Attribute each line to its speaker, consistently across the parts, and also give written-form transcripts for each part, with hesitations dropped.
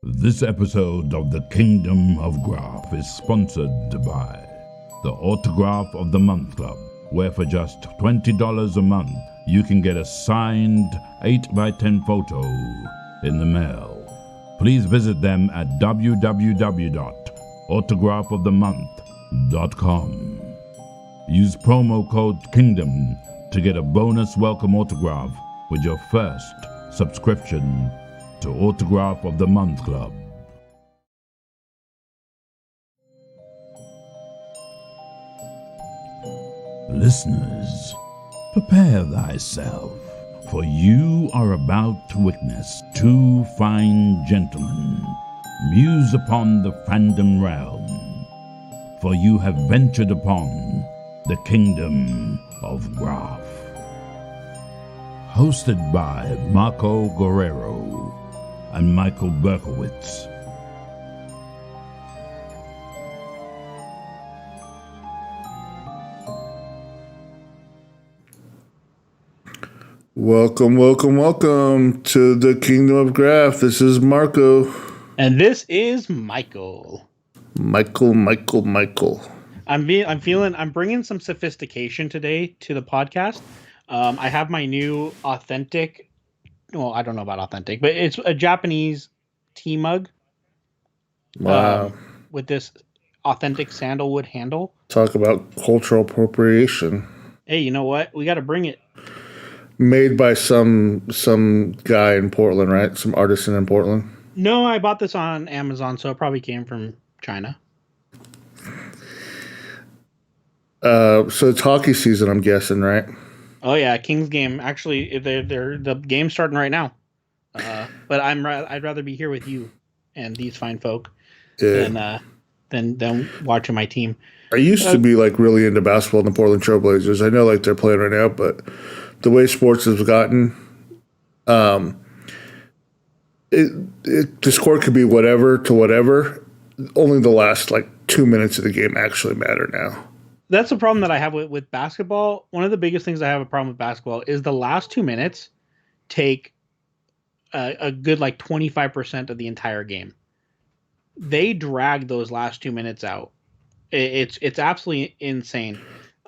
Speaker 1: This episode of the Kingdom of Graph is sponsored by the Autograph of the Month Club, where for just $20 a month, you can get a signed 8x10 photo in the mail. Please visit them at www.autographofthemonth.com. Use promo code KINGDOM to get a bonus welcome autograph with your first subscription to Autograph of the Month Club. Listeners, prepare thyself, for you are about to witness two fine gentlemen muse upon the fandom realm, for you have ventured upon the Kingdom of Graph. Hosted by Marco Guerrero and Michael Berkowitz.
Speaker 2: Welcome to the Kingdom of Graph. This is Marco.
Speaker 3: And this is Michael.
Speaker 2: Michael.
Speaker 3: I'm bringing some sophistication today to the podcast. I have my new authentic, well, I don't know about authentic, but it's a Japanese tea mug.
Speaker 2: Wow.
Speaker 3: With this authentic sandalwood handle.
Speaker 2: Talk about cultural appropriation.
Speaker 3: Hey, you know what? We got to bring it.
Speaker 2: Made by some guy in Portland, right? Some artisan in Portland.
Speaker 3: No, I bought this on Amazon, so it probably came from China.
Speaker 2: So it's hockey season, I'm guessing, right?
Speaker 3: Oh yeah, Kings game. Actually, they're the game's starting right now. But I'd rather be here with you and these fine folk than watching my team.
Speaker 2: I used to be like really into basketball in the Portland Trailblazers. I know like they're playing right now, but the way sports has gotten, the score could be whatever to whatever. Only the last like 2 minutes of the game actually matter now.
Speaker 3: That's the problem that I have with basketball. One of the biggest things I have a problem with basketball is the last 2 minutes take a good like 25% of the entire game. They drag those last 2 minutes out. It's absolutely insane.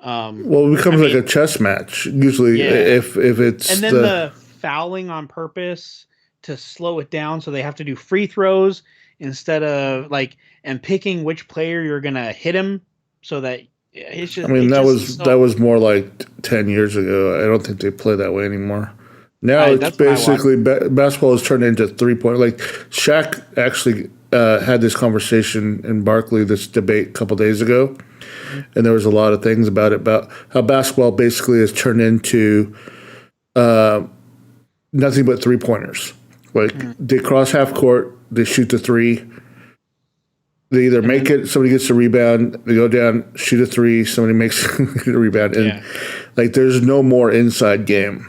Speaker 2: Well, it becomes like a chess match usually. Yeah. If it's
Speaker 3: and then the fouling on purpose to slow it down, so they have to do free throws instead of and picking which player you're gonna hit him, so that it's just.
Speaker 2: I mean, that was more like 10 years ago. I don't think they play that way anymore. Now it's basically basketball has turned into 3-point. Like Shaq actually had this conversation in Barkley, this debate a couple days ago. And there was a lot of things about how basketball basically has turned into nothing but 3-pointers. They cross half court, they shoot the three. They either make it, somebody gets a rebound, they go down, shoot a three, somebody makes a rebound. And there's no more inside game.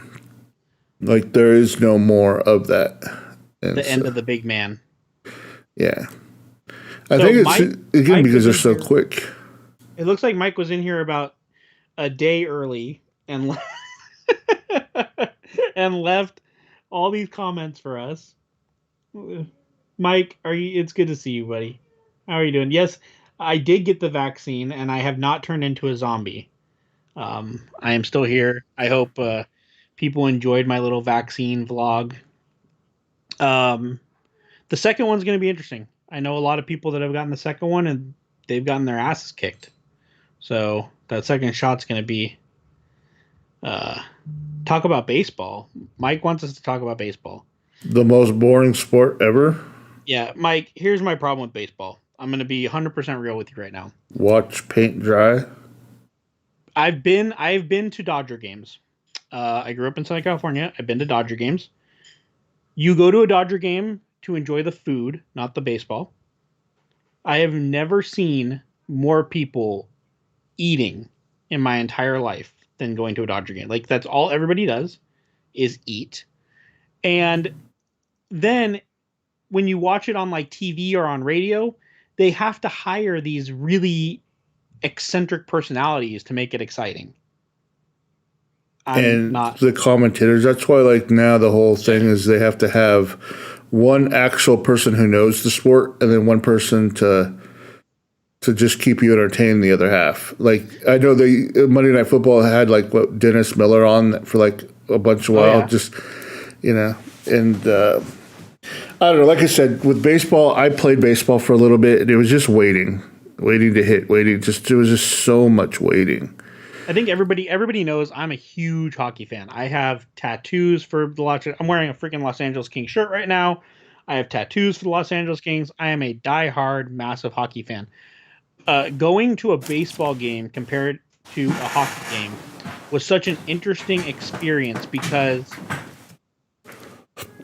Speaker 2: There is no more of that. And
Speaker 3: end of the big man.
Speaker 2: Yeah. I think it's, again, because they're so quick.
Speaker 3: It looks like Mike was in here about a day early and left all these comments for us. Mike, it's good to see you, buddy. How are you doing? Yes, I did get the vaccine and I have not turned into a zombie. I am still here. I hope people enjoyed my little vaccine vlog. The second one's going to be interesting. I know a lot of people that have gotten the second one and they've gotten their asses kicked. So that second shot's going to be talk about baseball. Mike wants us to talk about baseball.
Speaker 2: The most boring sport ever?
Speaker 3: Yeah, Mike, here's my problem with baseball. I'm going to be 100% real with you right now.
Speaker 2: Watch paint dry?
Speaker 3: I've been to Dodger games. I grew up in Southern California. I've been to Dodger games. You go to a Dodger game to enjoy the food, not the baseball. I have never seen more people eating in my entire life than going to a Dodger game. That's all everybody does is eat. And then when you watch it on TV or on radio, they have to hire these really eccentric personalities to make it exciting. The
Speaker 2: commentators, that's why now the whole thing is they have to have one actual person who knows the sport, and then one person to just keep you entertained the other half. Like, I know Monday Night Football had like Dennis Miller on for like a bunch of while, just, and I don't know. Like I said, with baseball, I played baseball for a little bit, and it was just waiting to hit, there was just so much waiting.
Speaker 3: I think everybody knows I'm a huge hockey fan. I have tattoos for I'm wearing a freaking Los Angeles Kings shirt right now. I have tattoos for the Los Angeles Kings. I am a diehard, massive hockey fan. Going to a baseball game compared to a hockey game was such an interesting experience because...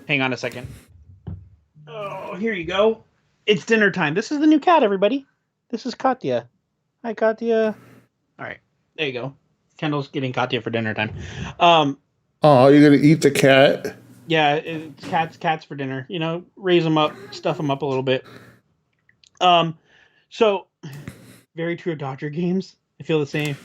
Speaker 3: Hang on a second. Oh, here you go. It's dinner time. This is the new cat, everybody. This is Katya. Hi, Katya. All right. There you go. Kendall's getting Katya for dinner time.
Speaker 2: Oh, you're going to eat the cat?
Speaker 3: Yeah, it's cats for dinner. Raise them up, stuff them up a little bit. So, very true of Dodger games. I feel the same.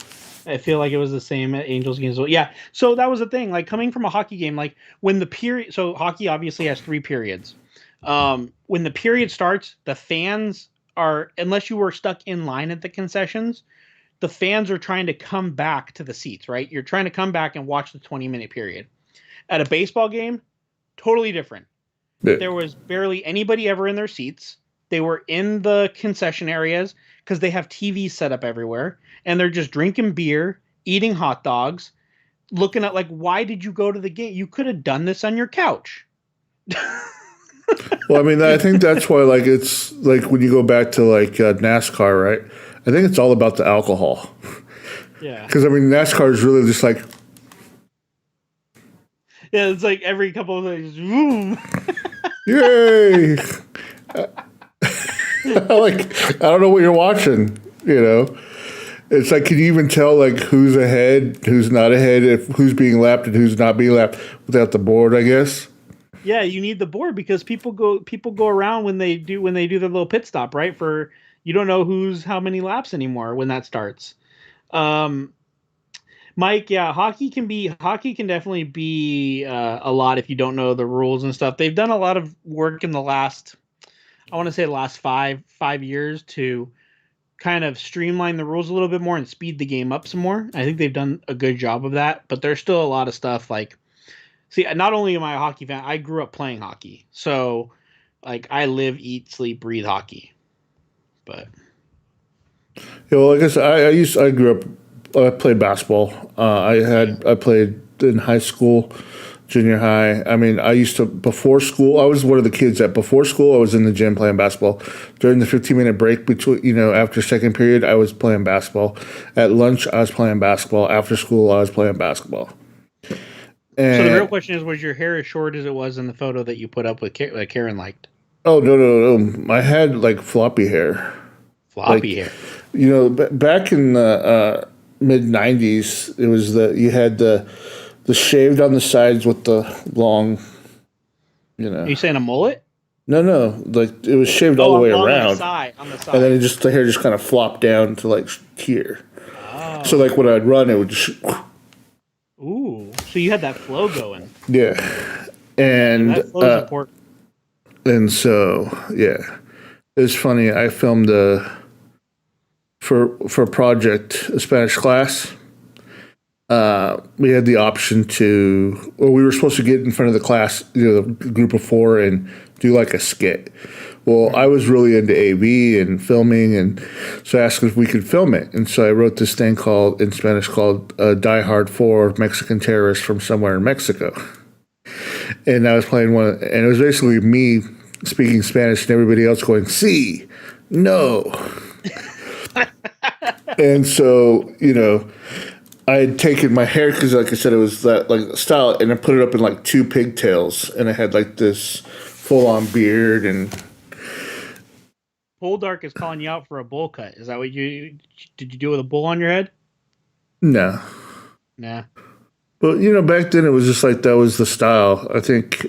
Speaker 3: I feel like it was the same at Angels games. Yeah, so that was the thing. Like, coming from a hockey game, like, when the period... So, hockey obviously has 3 periods. When the period starts, the fans are... Unless you were stuck in line at the concessions... The fans are trying to come back to the seats, right? You're trying to come back and watch the 20-minute period. At a baseball game, totally different. Yeah. There was barely anybody ever in their seats. They were in the concession areas because they have TVs set up everywhere. And they're just drinking beer, eating hot dogs, looking at like, why did you go to the game? You could have done this on your couch.
Speaker 2: Well, I mean, I think that's why, like, it's like when you go back to like NASCAR, right? I think it's all about the alcohol.
Speaker 3: Yeah.
Speaker 2: Because, I mean, NASCAR is really just like...
Speaker 3: Yeah, it's like every couple of days. Boom.
Speaker 2: Yay! I don't know what you're watching, It's like, can you even tell, like, who's ahead, who's not ahead, who's being lapped and who's not being lapped without the board, I guess?
Speaker 3: Yeah, you need the board because people go around when they do their little pit stop, right? You don't know who's how many laps anymore when that starts. Mike, yeah, hockey can definitely be a lot if you don't know the rules and stuff. They've done a lot of work in the last 5 years to kind of streamline the rules a little bit more and speed the game up some more. I think they've done a good job of that, but there's still a lot of stuff like, see, not only am I a hockey fan, I grew up playing hockey. So like I live, eat, sleep, breathe hockey. But
Speaker 2: yeah, well, I guess I grew up. I played basketball. I played in high school, junior high. I mean, I used to before school. I was one of the kids that before school I was in the gym playing basketball. During the 15-minute break between, after second period, I was playing basketball. At lunch, I was playing basketball. After school, I was playing basketball.
Speaker 3: And so the real question is: was your hair as short as it was in the photo that you put up with that Karen liked?
Speaker 2: Oh, no. I had, like, floppy hair.
Speaker 3: Floppy hair.
Speaker 2: Back in the mid-'90s, it was you had the shaved on the sides with the long,
Speaker 3: Are you saying a mullet?
Speaker 2: No. Like, it was shaved all the way around.
Speaker 3: On the side.
Speaker 2: And then the hair just kind of flopped down to, like, here. Oh. So, like, when I'd run, it would just...
Speaker 3: Ooh. So you had that flow going.
Speaker 2: Yeah. And
Speaker 3: that flow's important.
Speaker 2: And so, yeah, it was funny. I filmed for a project, a Spanish class. We had the option we were supposed to get in front of the class, the group of 4, and do like a skit. Well, I was really into AV and filming, and so I asked if we could film it. And so I wrote this thing in Spanish called Die Hard 4 Mexican Terrorists from Somewhere in Mexico. And I was playing and it was basically me speaking Spanish and everybody else going, "Sí, no." And so, I had taken my hair because, like I said, it was that like style, and I put it up in like 2 pigtails, and I had like this full-on beard. And
Speaker 3: Poldark is calling you out for a bowl cut. Is that what did you do with a bowl on your head?
Speaker 2: No.
Speaker 3: Nah.
Speaker 2: But, back then it was just like that was the style. I think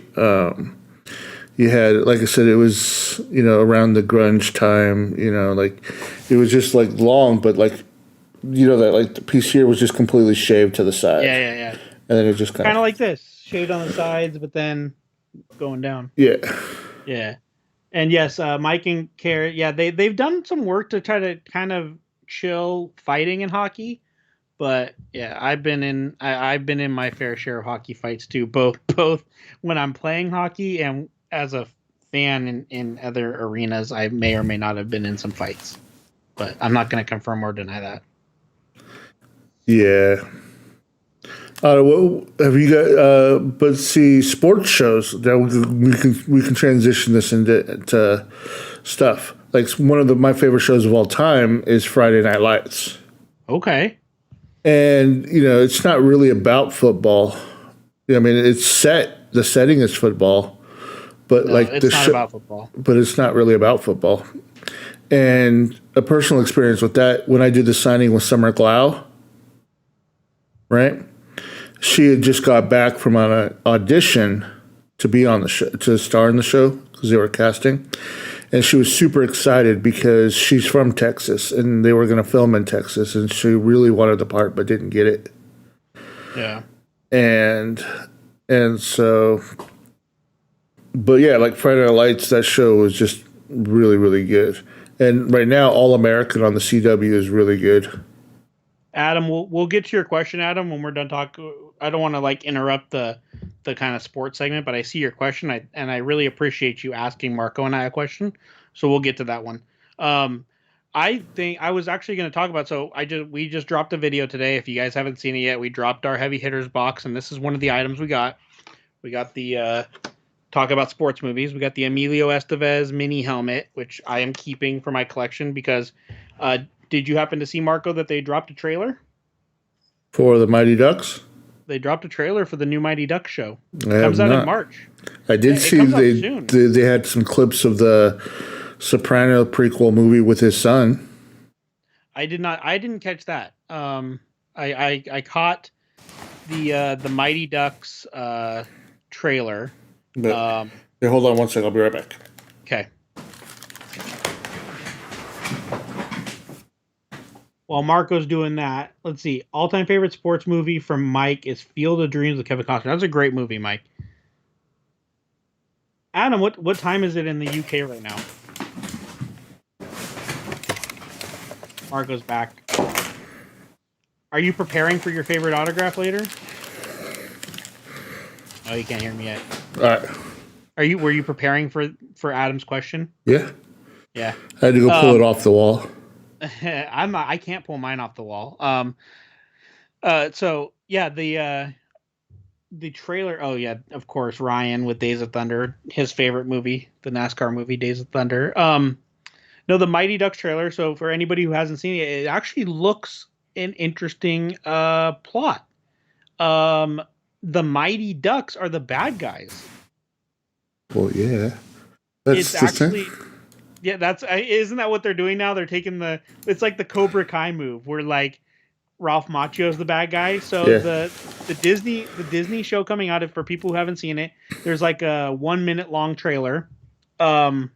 Speaker 2: you had, like I said, it was, around the grunge time, like it was just like long, but like, that like the piece here was just completely shaved to the side.
Speaker 3: Yeah.
Speaker 2: And then it just
Speaker 3: kind of like this, shaved on the sides, but then going down.
Speaker 2: Yeah.
Speaker 3: Yeah. And yes, Mike and Carrot, yeah, they've done some work to try to kind of chill fighting in hockey. But yeah, I've been in my fair share of hockey fights too, both when I'm playing hockey and as a fan in other arenas. I may or may not have been in some fights, but I'm not going to confirm or deny that.
Speaker 2: Yeah. Well, have you got? But see, sports shows that we can transition this into stuff. Like one of my favorite shows of all time is Friday Night Lights.
Speaker 3: Okay.
Speaker 2: And it's not really about football. I mean, it's set. The setting is football, but
Speaker 3: No,
Speaker 2: like
Speaker 3: it's not about football.
Speaker 2: But it's not really about football. And a personal experience with that when I did the signing with Summer Glau, right? She had just got back from an audition to be on the show, to star in the show because they were casting. And she was super excited because she's from Texas and they were going to film in Texas. And she really wanted the part but didn't get it.
Speaker 3: Yeah.
Speaker 2: And so, but yeah, like Friday Night Lights, that show was just really, really good. And right now, All American on the CW is really good.
Speaker 3: Adam, we'll get to your question, Adam, when we're done talking. I don't want to like interrupt the kind of sports segment, but I see your question, and I really appreciate you asking Marco and I a question. So we'll get to that one. I think I was actually going to talk about. So we just dropped a video today. If you guys haven't seen it yet, we dropped our heavy hitters box, and this is one of the items we got. We got the talk about sports movies. We got the Emilio Estevez mini helmet, which I am keeping for my collection because. Did you happen to see, Marco, that they dropped a trailer?
Speaker 2: For the Mighty Ducks?
Speaker 3: They dropped a trailer for the new Mighty Ducks show.
Speaker 2: It comes out
Speaker 3: in March.
Speaker 2: I did see they had some clips of the Soprano prequel movie with his son.
Speaker 3: I didn't catch that. I caught the Mighty Ducks trailer.
Speaker 2: But, hold on one second. I'll be right back.
Speaker 3: Okay. While Marco's doing that, let's see. All-time favorite sports movie from Mike is Field of Dreams with Kevin Costner. That's a great movie, Mike. Adam, what time is it in the UK right now? Marco's back. Are you preparing for your favorite autograph later? Oh, you can't hear me yet.
Speaker 2: All right.
Speaker 3: Were you preparing for Adam's question?
Speaker 2: Yeah.
Speaker 3: Yeah.
Speaker 2: I had to go pull it off the wall.
Speaker 3: I can't pull mine off the wall. So yeah, the trailer. Oh yeah, of course, Ryan with Days of Thunder, his favorite movie, the NASCAR movie, Days of Thunder. No, the Mighty Ducks trailer. So for anybody who hasn't seen it, it actually looks an interesting plot. The Mighty Ducks are the bad guys.
Speaker 2: Well, yeah, that's
Speaker 3: it's actually. Yeah, isn't that what they're doing now? They're taking it's like the Cobra Kai move where like Ralph Macchio's the bad guy. So yeah. the Disney show coming out, for people who haven't seen it, there's like a 1 minute long trailer. And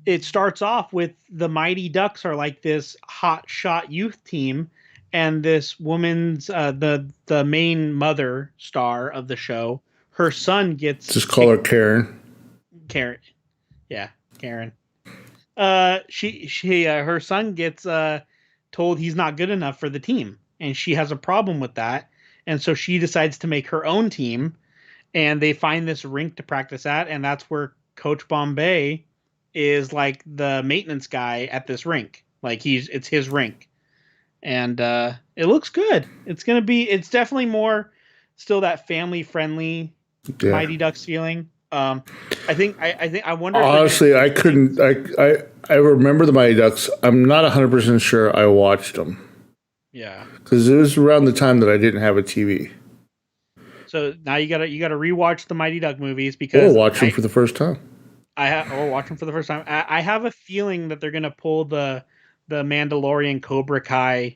Speaker 3: it starts off with the Mighty Ducks are like this hot shot youth team, and this woman's the main mother star of the show, her son gets
Speaker 2: just call her Karen.
Speaker 3: Yeah, Karen. Her son gets told he's not good enough for the team, and she has a problem with that, and so she decides to make her own team, and they find this rink to practice at, and that's where Coach Bombay is like the maintenance guy at this rink. Like it's his rink, and it looks good. It's definitely more still that family friendly Mighty Ducks feeling. I wonder.
Speaker 2: Honestly, I couldn't. I remember the Mighty Ducks. I'm not 100% sure I watched them.
Speaker 3: Yeah,
Speaker 2: because it was around the time that I didn't have a TV.
Speaker 3: So now you gotta rewatch the Mighty Duck movies because
Speaker 2: watch them for the first time.
Speaker 3: Watch them for the first time. I have a feeling that they're gonna pull the Mandalorian Cobra Kai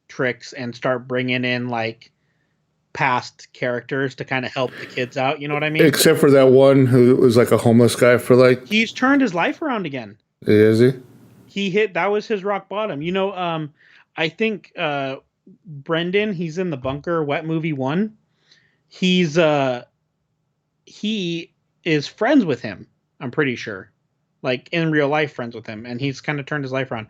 Speaker 3: tricks and start bringing in like past characters to kind of help the kids out. You know what I mean?
Speaker 2: Except for that one who was like a homeless guy for like.
Speaker 3: He's turned his life around again.
Speaker 2: Is he?
Speaker 3: That was his rock bottom. I think Brendan, he's in the bunker, Wet Movie 1. He is friends with him. I'm pretty sure, like in real life, friends with him, and he's kind of turned his life around.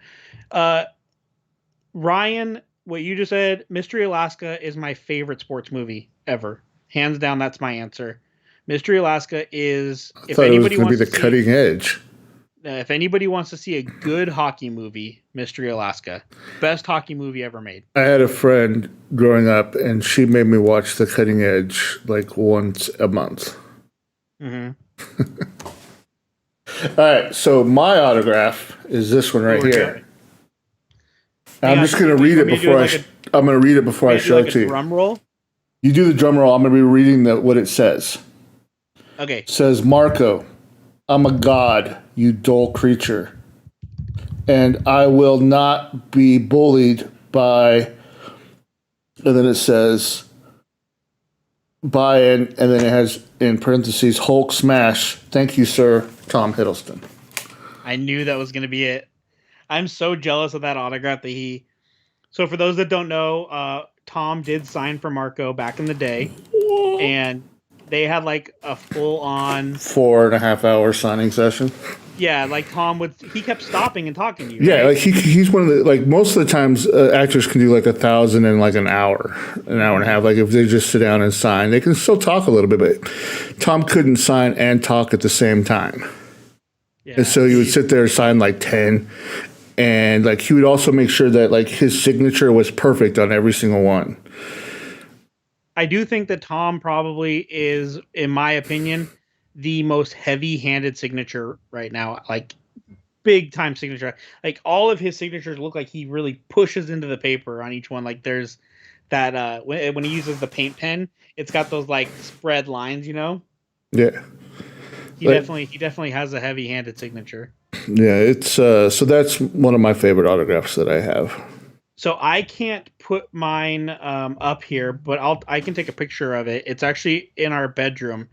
Speaker 3: Ryan, what you just said, Mystery Alaska is my favorite sports movie ever, hands down. That's my answer. Mystery Alaska is.
Speaker 2: I thought it was going to be the cutting edge.
Speaker 3: If anybody wants to see a good hockey movie, Mystery Alaska, best hockey movie ever made.
Speaker 2: I had a friend growing up, and she made me watch The Cutting Edge like once a month. Mm-hmm. All right, so my autograph is this one right here. I'm just going to read it before I'm going to read it before I show it to you.
Speaker 3: Drum roll.
Speaker 2: You do the drum roll. I'm going to be reading what it says.
Speaker 3: Okay.
Speaker 2: It says, Marco, I'm a god, you dull creature, and I will not be bullied by, and then it says, by, and then it has in parentheses, Hulk smash. Thank you, sir, Tom Hiddleston.
Speaker 3: I knew that was going to be it. I'm so jealous of that autograph that he. So for those that don't know, Tom did sign for Marco back in the day, and they had like a full-on
Speaker 2: 4.5 hour signing session.
Speaker 3: Yeah, like Tom he kept stopping and talking to you.
Speaker 2: Yeah,
Speaker 3: right?
Speaker 2: like he's one of the, like most of the times actors can do like 1,000 in like an hour and a half. Like if they just sit down and sign, they can still talk a little bit, but Tom couldn't sign and talk at the same time. Yeah, and so he would sit there and sign like 10. And like he would also make sure that like his signature was perfect on every single one.
Speaker 3: I do think that Tom probably is, in my opinion, the most heavy-handed signature right now. Like big time signature. Like all of his signatures look like he really pushes into the paper on each one. Like there's that when he uses the paint pen, it's got those like spread lines, you know?
Speaker 2: Yeah.
Speaker 3: He definitely has a heavy-handed signature.
Speaker 2: Yeah, it's so that's one of my favorite autographs that I have.
Speaker 3: So I can't put mine up here, but I can take a picture of it. It's actually in our bedroom,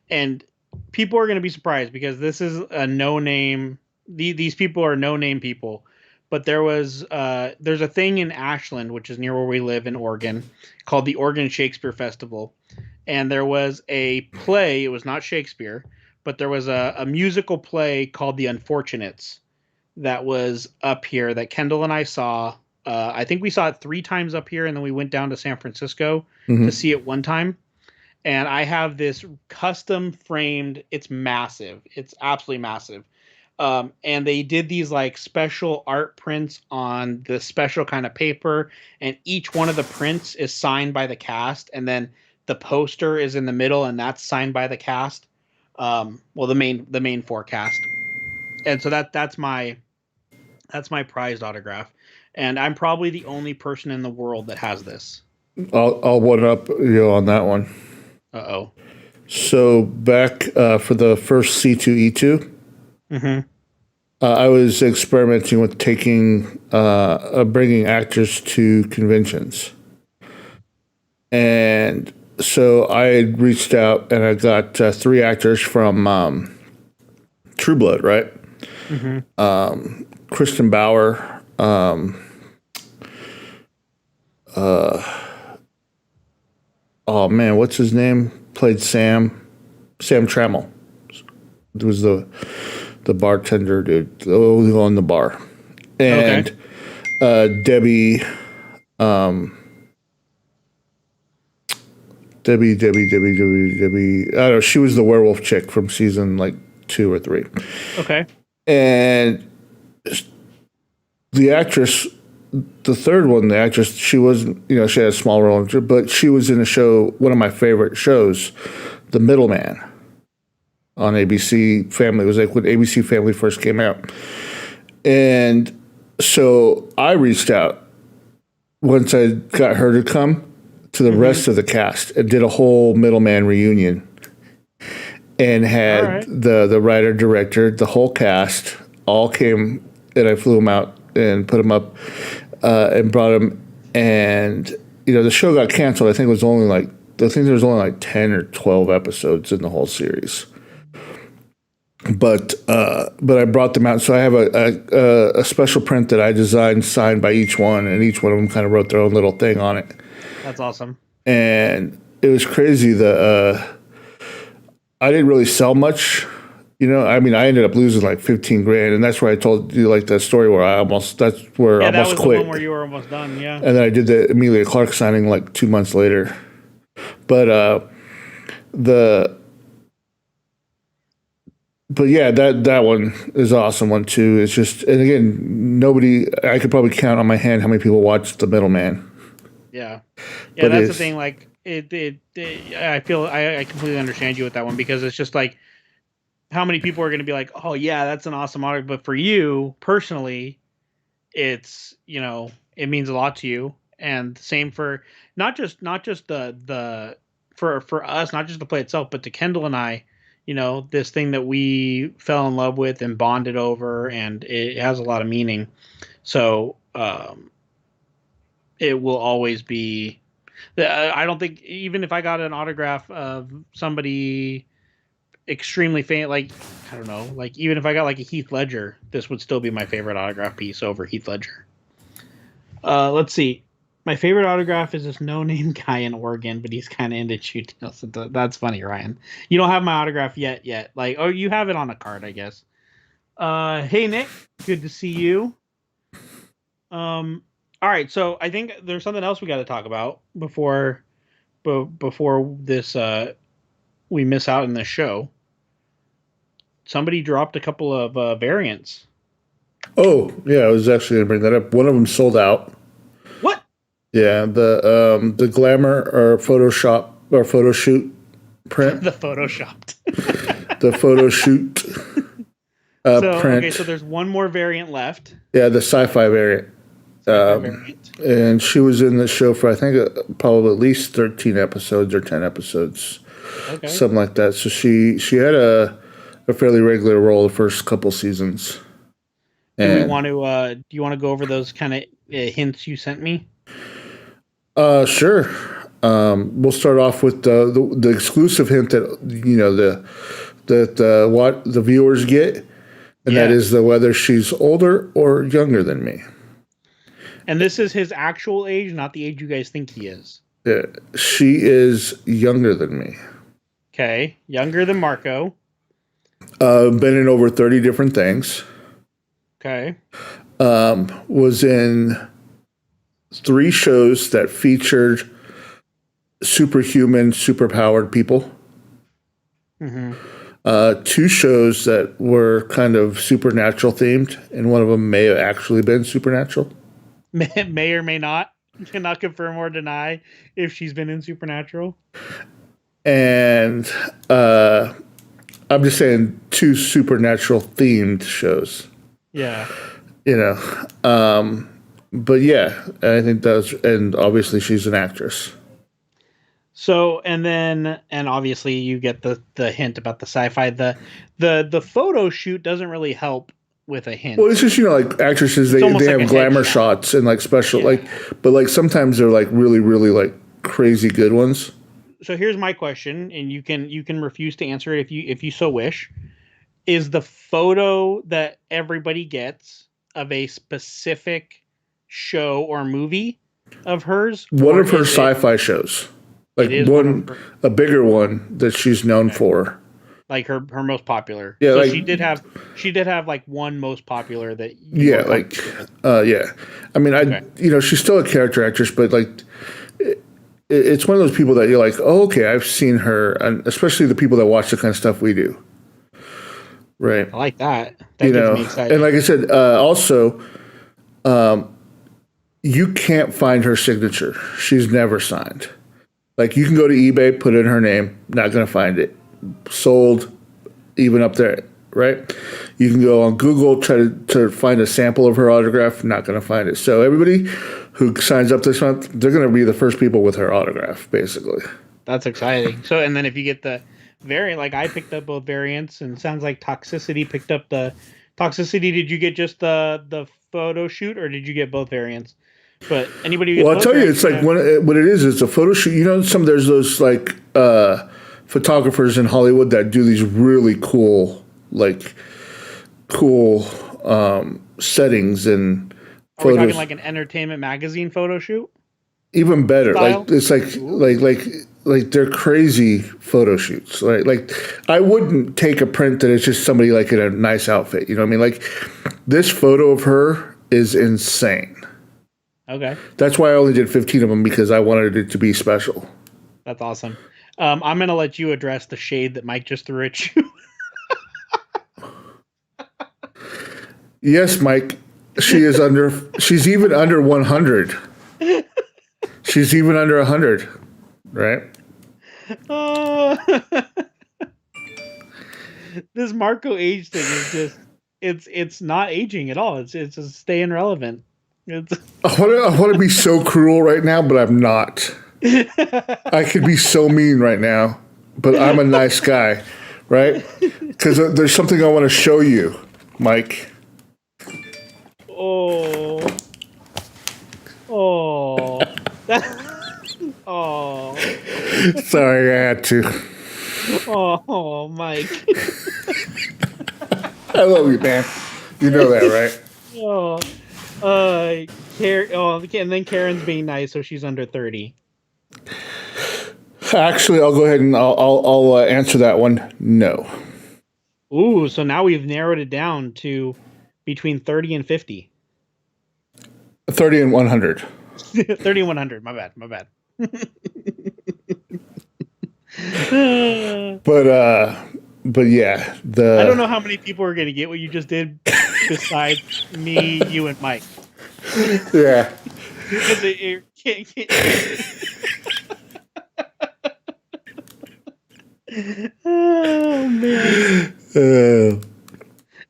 Speaker 3: and people are going to be surprised because this is a no-name. These people are no-name people, but there's a thing in Ashland, which is near where we live in Oregon, called the Oregon Shakespeare Festival, and there was a play. It was not Shakespeare, but there was a musical play called The Unfortunates that was up here that Kendall and I saw. I think we saw it 3 times up here, and then we went down to San Francisco to see it one time. And I have this custom framed. It's massive. It's absolutely massive. And they did these like special art prints on the special kind of paper, and each one of the prints is signed by the cast, and then the poster is in the middle, and that's signed by the cast. Well, the main 4 cast. And so that's my prized autograph. And I'm probably the only person in the world that has this.
Speaker 2: I'll one up you on that one.
Speaker 3: Uh-oh.
Speaker 2: So back for the first C2E2, I was experimenting with bringing actors to conventions. And so I had reached out and I got 3 actors from True Blood, right? Kristen Bauer, oh man, what's his name? Played Sam Trammell. It was the bartender dude, who owned the bar, and Debbie. Debbie. I don't know. She was the werewolf chick from season like 2 or 3. Okay. And the actress, the third one, the actress, she wasn't, she had a small role, but she was in a show, one of my favorite shows, The Middleman, on ABC Family. It was like when ABC Family first came out. And so I reached out once I got her to come to the rest of the cast and did a whole Middleman reunion and had the writer, director, the whole cast all came, and I flew them out and put them up and brought them. And, the show got canceled. I think there was only like 10 or 12 episodes in the whole series. But I brought them out. So I have a special print that I designed, signed by each one, and each one of them kind of wrote their own little thing on it.
Speaker 3: That's awesome.
Speaker 2: And it was crazy. I didn't really sell much. I mean, I ended up losing like 15 grand, and that's where I told you like that story where I almost
Speaker 3: that was
Speaker 2: quit.
Speaker 3: The one where you were almost done, yeah.
Speaker 2: And then I did the Emilia Clarke signing like 2 months later. But yeah, that one is an awesome one too. It's just, and again, I could probably count on my hand how many people watch The Middleman.
Speaker 3: Yeah, but that's the thing. Like I feel I completely understand you with that one, because it's just like, how many people are going to be like, oh yeah, that's an awesome autograph, but for you personally, it's, it means a lot to you. And same for not just the for us, not just the play itself, but to Kendall and I, this thing that we fell in love with and bonded over, and it has a lot of meaning. So it will always be. I don't think, even if I got an autograph of somebody extremely famous, like, I don't know, like even if I got like a Heath Ledger, this would still be my favorite autograph piece over Heath Ledger. Let's see. My favorite autograph is this no-name guy in Oregon, but he's kind of into shooting. So that's funny, Ryan. You don't have my autograph yet. Like, oh, you have it on a card, I guess. Hey, Nick. Good to see you. All right, so I think there's something else we got to talk about before this we miss out in this show. Somebody dropped a couple of variants. Oh,
Speaker 2: yeah, I was actually going to bring that up. One of them sold out.
Speaker 3: What?
Speaker 2: Yeah, the glamour or Photoshop or photo shoot print.
Speaker 3: The photoshopped.
Speaker 2: The photo shoot print.
Speaker 3: Okay, so there's one more variant left.
Speaker 2: Yeah, the sci-fi variant. And she was in the show for, I think, probably at least 13 episodes or 10 episodes. Okay. Something like that. So she had a fairly regular role the first couple seasons.
Speaker 3: Do you want to go over those kind of hints you sent me?
Speaker 2: Sure. We'll start off with the exclusive hint that what the viewers get, and that is whether she's older or younger than me.
Speaker 3: And this is his actual age, not the age you guys think he is.
Speaker 2: Yeah, she is younger than me.
Speaker 3: Okay, younger than Marco.
Speaker 2: Been in over 30 different things.
Speaker 3: Okay.
Speaker 2: Was in 3 shows that featured superhuman, superpowered people. Mm-hmm. 2 shows that were kind of supernatural themed, and one of them may have actually been supernatural.
Speaker 3: May or may not. You cannot confirm or deny if she's been in Supernatural.
Speaker 2: And I'm just saying 2 supernatural themed shows.
Speaker 3: Yeah.
Speaker 2: But yeah, I think that's, and obviously she's an actress.
Speaker 3: So, and obviously you get the hint about the sci-fi. The photo shoot doesn't really help with a hint.
Speaker 2: Well, it's just, like actresses, they have glamour shots and like special, but sometimes they're like really, really like crazy good ones.
Speaker 3: So here's my question, and you can refuse to answer it if you so wish. Is the photo that everybody gets of a specific show or movie of hers?
Speaker 2: One of her sci-fi shows. Like a bigger one that she's known for.
Speaker 3: Like her most popular.
Speaker 2: Yeah,
Speaker 3: so she did have like one most popular that.
Speaker 2: Yeah. I mean, she's still a character actress, but like, it's one of those people that you're like, oh, okay, I've seen her, and especially the people that watch the kind of stuff we do. Right.
Speaker 3: I like that. That gets me excited.
Speaker 2: And like I said, also, you can't find her signature. She's never signed. Like, you can go to eBay, put in her name, not going to find it. Sold, even up there, right? You can go on Google, try to find a sample of her autograph, not going to find it. So everybody who signs up this month, they're going to be the first people with her autograph, basically.
Speaker 3: That's exciting. So, and then if you get the variant, like I picked up both variants, and it sounds like Toxicity picked up the Toxicity. Did you get just the photo shoot, or did you get both variants? But anybody,
Speaker 2: well, I'll tell you, it's like what it is. It's a photo shoot. There's those like photographers in Hollywood that do these really cool settings and.
Speaker 3: Are we talking like an entertainment magazine photo shoot?
Speaker 2: Even better,
Speaker 3: style?
Speaker 2: Like it's like like they're crazy photo shoots. Like I wouldn't take a print that is just somebody like in a nice outfit. You know what I mean? Like this photo of her is insane.
Speaker 3: Okay.
Speaker 2: That's why I only did 15 of them, because I wanted it to be special.
Speaker 3: That's awesome. I'm going to let you address the shade that Mike just threw at you.
Speaker 2: Yes, Mike. She's even under 100. She's even under 100, right?
Speaker 3: This Marco age thing is just it's not aging at all. It's just staying relevant. I
Speaker 2: want to be so cruel right now, but I'm not. I could be so mean right now, but I'm a nice guy, right? Because there's something I want to show you, Mike.
Speaker 3: Oh.
Speaker 2: Sorry, I had to.
Speaker 3: Oh, Mike.
Speaker 2: I love you, man. You know that, right?
Speaker 3: And then Karen's being nice, so she's under 30.
Speaker 2: Actually, I'll go ahead and I'll answer that one. No.
Speaker 3: Ooh, so now we've narrowed it down to between 30 and 50.
Speaker 2: 30 and 100.
Speaker 3: 30 and 100. My bad.
Speaker 2: But yeah,
Speaker 3: I don't know how many people are going to get what you just did besides me, you, and Mike.
Speaker 2: Yeah.
Speaker 3: Oh man.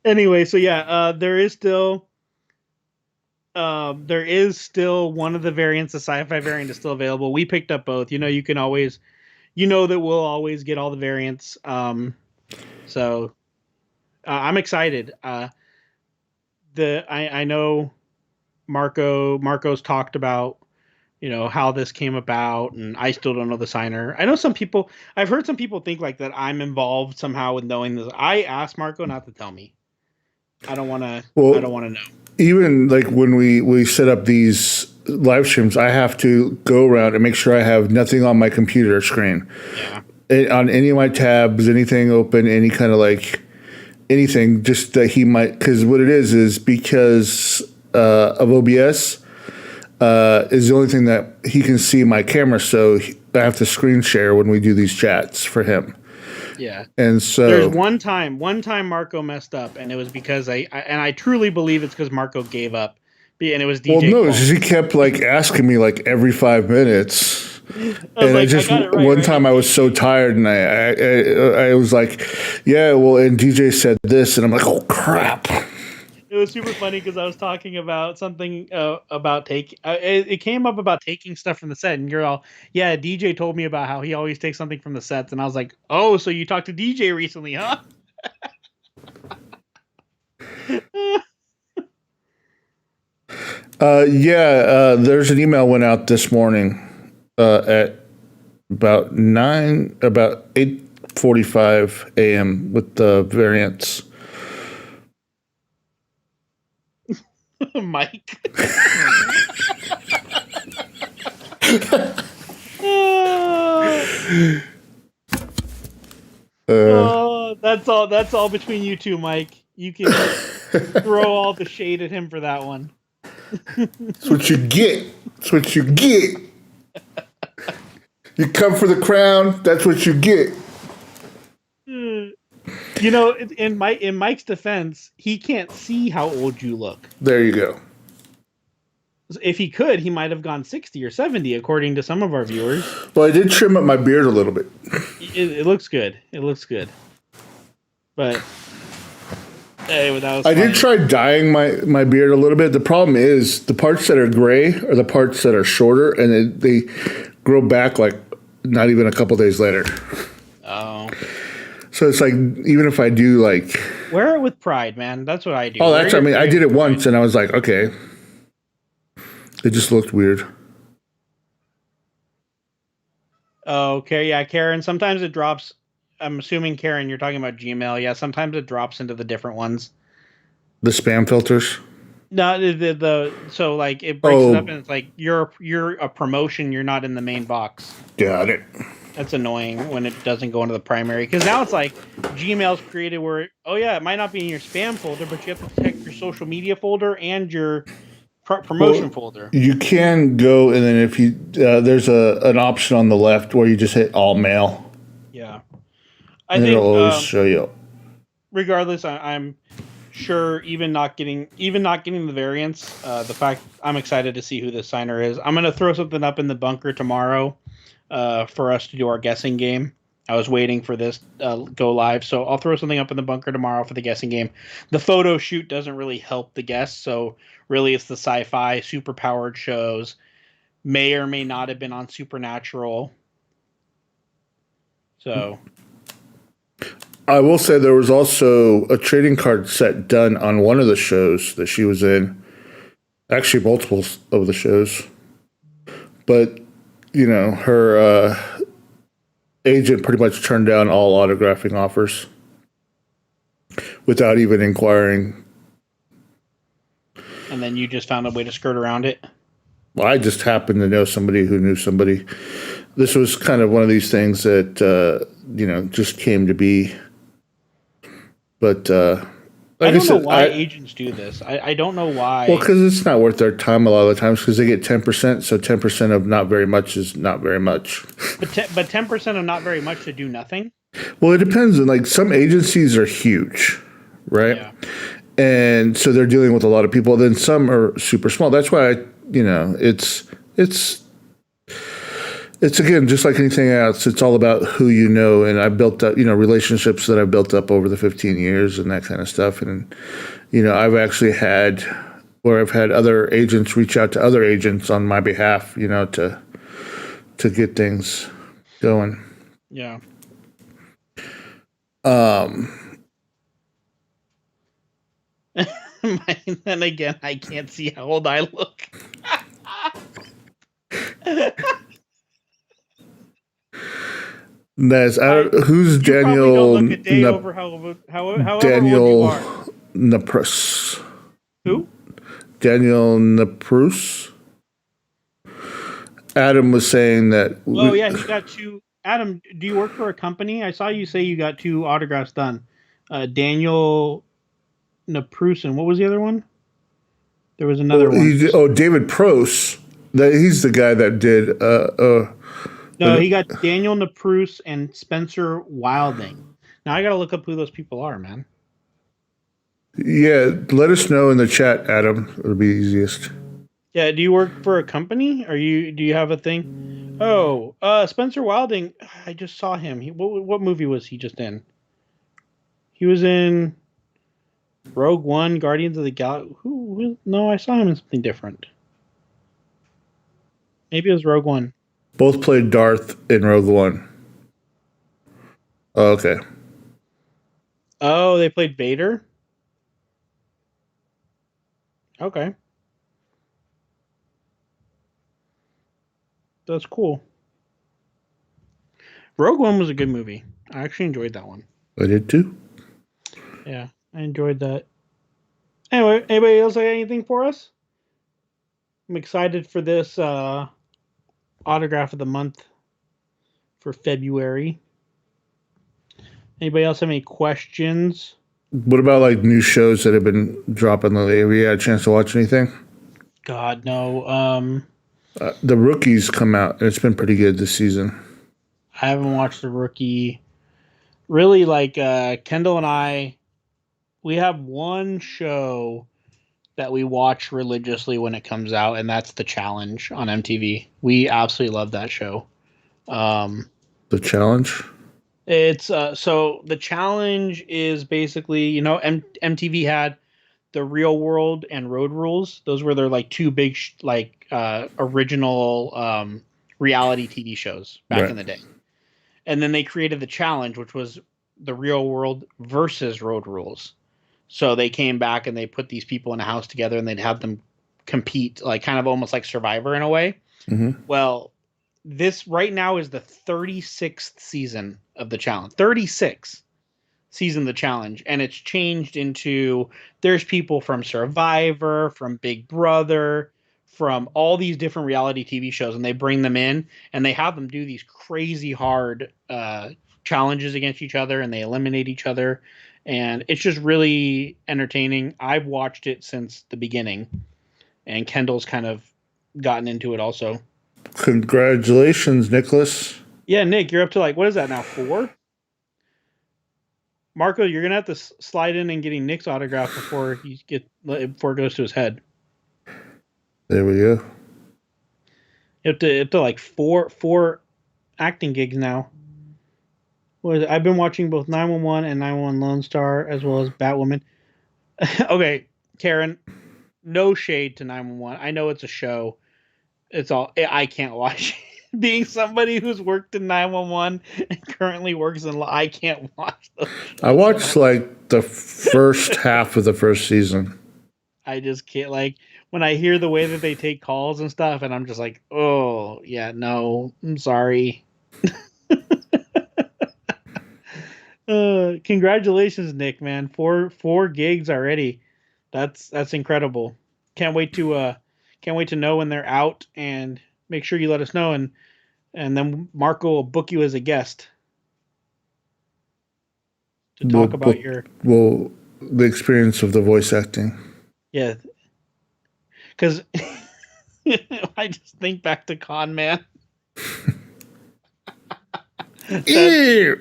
Speaker 3: Anyway, so yeah, there is still one of the variants, the sci-fi variant is still available. We picked up both. You can always, that we'll always get all the variants. So I'm excited. I know Marco's talked about, how this came about, and I still don't know the signer. I know I've heard some people think like that I'm involved somehow with knowing this. I asked Marco not to tell me. I don't want to know.
Speaker 2: Even like when we set up these live streams, I have to go around and make sure I have nothing on my computer screen.
Speaker 3: Yeah.
Speaker 2: On any of my tabs, anything open, any kind of like anything, just that he might, because what it is because of OBS is the only thing that he can see my camera, so I have to screen share when we do these chats for him.
Speaker 3: Yeah.
Speaker 2: And so
Speaker 3: there's one time Marco messed up, and it was because I truly believe it's because Marco gave up, and it was DJ.
Speaker 2: Well, no, he kept like asking me like every 5 minutes. One time I was so tired, and I was like, yeah, well, and DJ said this, and I'm like, oh crap.
Speaker 3: It was super funny because I was talking about something about it came up about taking stuff from the set, and you're all, yeah, DJ told me about how he always takes something from the sets, and I was like, oh, so you talked to DJ recently, huh?
Speaker 2: There's an email went out this morning at about 8:45 a.m. with the variants.
Speaker 3: Mike. That's all between you two, Mike. You can throw all the shade at him for that one.
Speaker 2: That's what you get. You come for the crown, that's what you get.
Speaker 3: In Mike's defense, he can't see how old you look.
Speaker 2: There you go.
Speaker 3: If he could, he might have gone 60 or 70, according to some of our viewers.
Speaker 2: Well, I did trim up my beard a little bit.
Speaker 3: It looks good. But anyway, that was
Speaker 2: I
Speaker 3: funny.
Speaker 2: did try dyeing my beard a little bit. The problem is the parts that are gray are the parts that are shorter, and they grow back like not even a couple days later.
Speaker 3: Oh.
Speaker 2: So it's like, even if I do like...
Speaker 3: Wear it with pride, man. That's what I do.
Speaker 2: Oh, I did it once, and I was like, okay. It just looked weird.
Speaker 3: Okay, yeah, Karen, sometimes it drops. I'm assuming, Karen, you're talking about Gmail. Yeah, sometimes it drops into the different ones.
Speaker 2: The spam filters?
Speaker 3: No, so like it breaks it up, and it's like you're a promotion. You're not in the main box.
Speaker 2: Got it.
Speaker 3: That's annoying when it doesn't go into the primary, because now it's like Gmail's created where, it might not be in your spam folder, but you have to protect your social media folder and your promotion folder.
Speaker 2: You can go, and then if you there's an option on the left where you just hit all mail.
Speaker 3: Yeah,
Speaker 2: It'll always show you.
Speaker 3: Regardless, I'm sure even not getting the variants, the fact I'm excited to see who the signer is. I'm gonna throw something up in the bunker tomorrow. For us to do our guessing game. I was waiting for this go live, so I'll throw something up in the bunker tomorrow for the guessing game. The photo shoot doesn't really help the guess, so really it's the sci-fi, super-powered shows. May or may not have been on Supernatural. So,
Speaker 2: I will say there was also a trading card set done on one of the shows that she was in. Actually, multiples of the shows. But her agent pretty much turned down all autographing offers without even inquiring.
Speaker 3: And then you just found a way to skirt around it?
Speaker 2: Well, I just happened to know somebody who knew somebody. This was kind of one of these things that, just came to be. But
Speaker 3: I don't know why agents do this. I don't know why.
Speaker 2: Well, because it's not worth their time a lot of the times, because they get 10%. So 10% of not very much is not very much.
Speaker 3: But 10% of not very much to do nothing?
Speaker 2: Well, it depends. Like, some agencies are huge, right? Yeah. And so they're dealing with a lot of people. Then some are super small. That's why, it's again, just like anything else, it's all about who you know. And I built up, relationships that I've built up over the 15 years and that kind of stuff. And, I've actually had other agents reach out to other agents on my behalf, to get things going.
Speaker 3: Yeah. Then again, I can't see how old I look.
Speaker 2: Nice. Who's Daniel?
Speaker 3: Don't look a day over however
Speaker 2: Daniel
Speaker 3: old you are.
Speaker 2: Naprus.
Speaker 3: Who?
Speaker 2: Daniel Naprus. Adam was saying that.
Speaker 3: Oh yeah, he got two. Adam, do you work for a company? I saw you say you got 2 autographs done. Daniel Naprus, and what was the other one? There was another one.
Speaker 2: David Pross. He's the guy that did.
Speaker 3: No, he got Daniel Naprus and Spencer Wilding. Now I got to look up who those people are, man.
Speaker 2: Yeah, let us know in the chat, Adam. It'll be easiest.
Speaker 3: Yeah, do you work for a company? Do you have a thing? Oh, Spencer Wilding. I just saw him. What movie was he just in? He was in Rogue One, Guardians of the Galaxy. No, I saw him in something different. Maybe it was Rogue One.
Speaker 2: Both played Darth in Rogue One. Oh, okay.
Speaker 3: Oh, they played Vader? Okay. That's cool. Rogue One was a good movie. I actually enjoyed that one.
Speaker 2: I did too.
Speaker 3: Yeah, I enjoyed that. Anyway, anybody else have anything for us? I'm excited for this autograph of the month for February. Anybody else have any questions?
Speaker 2: What about like new shows that have been dropping lately? Have you had a chance to watch anything?
Speaker 3: God, no.
Speaker 2: The Rookie's come out, and it's been pretty good this season.
Speaker 3: I haven't watched The Rookie. Really, like Kendall and I, we have one show that we watch religiously when it comes out, and that's The Challenge on MTV. We absolutely love that show.
Speaker 2: The Challenge?
Speaker 3: It's so The Challenge is basically, MTV had The Real World and Road Rules. Those were their like 2 big original reality TV shows back in the day. And then they created The Challenge, which was The Real World versus Road Rules. So they came back and they put these people in a house together and they'd have them compete, like kind of almost like Survivor in a way.
Speaker 2: Mm-hmm.
Speaker 3: Well, this right now is the 36th season of The Challenge. 36 season of The Challenge. And it's changed into, there's people from Survivor, from Big Brother, from all these different reality TV shows, and they bring them in and they have them do these crazy hard challenges against each other, and they eliminate each other, and it's just really entertaining. I've watched it since the beginning, and Kendall's kind of gotten into it also.
Speaker 2: Congratulations, Nicholas.
Speaker 3: Yeah, Nick, you're up to what is that now, 4? Marco, you're gonna have to slide in and getting Nick's autograph before it goes to his head.
Speaker 2: There we go.
Speaker 3: You have to 4 acting gigs now. What is it? I've been watching both 911 and 911 Lone Star, as well as Batwoman. Okay, Karen, no shade to 911. I know it's a show. I can't watch. Being somebody who's worked in 911 and currently works in law, I can't watch those.
Speaker 2: I watched the first half of the first season.
Speaker 3: I just can't, when I hear the way that they take calls and stuff, and I'm just like, oh yeah, no, I'm sorry. Congratulations, Nick, man. 4 gigs already. That's incredible. Can't wait to know when they're out, and make sure you let us know, and then Marco will book you as a guest to talk about
Speaker 2: the experience of the voice acting.
Speaker 3: Yeah, because I just think back to Con Man.
Speaker 2: It